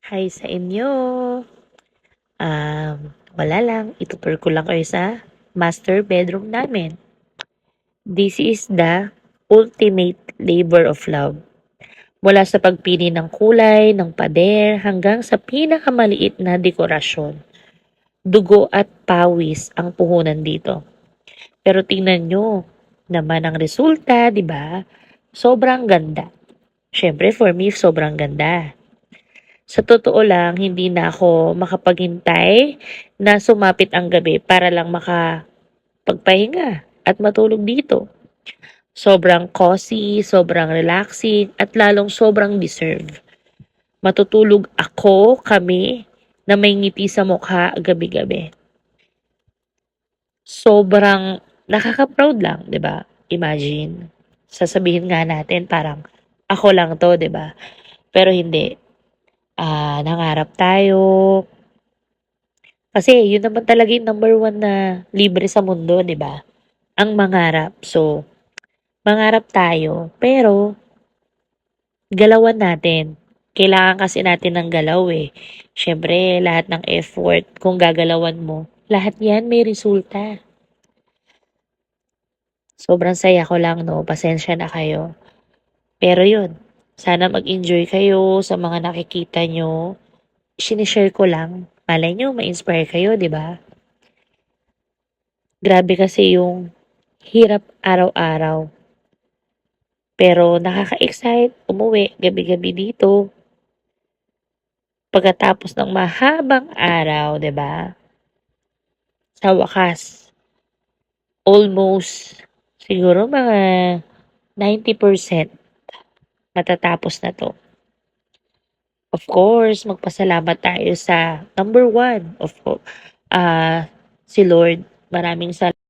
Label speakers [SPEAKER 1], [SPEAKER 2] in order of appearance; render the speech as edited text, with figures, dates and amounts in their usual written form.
[SPEAKER 1] Hi sa inyo. Wala lang, itutur ko lang kayo sa master bedroom namin. This is the ultimate labor of love. Mula sa pagpili ng kulay, ng pader, hanggang sa pinakamaliit na dekorasyon. Dugo at pawis ang puhunan dito. Pero tingnan nyo naman ang resulta, di ba? Sobrang ganda. Syempre, for me, sobrang ganda. Sa totoo lang, hindi na ako makapaghintay na sumapit ang gabi para lang makapagpahinga at matulog dito. Sobrang cozy, sobrang relaxing, at lalong sobrang deserve. Matutulog ako, kami, na may ngiti sa mukha gabi-gabi. Sobrang nakaka-proud lang, 'di ba? Imagine, sasabihin nga natin parang ako lang 'to, 'di ba? Pero hindi. Nangarap tayo. Kasi yun naman talaga yung number one na libre sa mundo, 'di ba? Ang mangarap. So, mangarap tayo, pero galawan natin. Kailangan kasi natin ng galaw eh. Siyempre, lahat ng effort, kung gagalawan mo, lahat yan may resulta. Sobrang saya ko lang, no? Pasensya na kayo. Pero yun, sana mag-enjoy kayo sa mga nakikita nyo. Sinishare ko lang. Malay nyo, ma-inspire kayo, di ba? Grabe kasi yung hirap araw-araw. Pero nakaka-excite umuwi gabi-gabi dito. Pagkatapos ng mahabang araw, 'di ba? Sa wakas, almost siguro mga 90% matatapos na 'to. Of course, magpasalamat tayo sa number one, si Lord. Maraming salamat.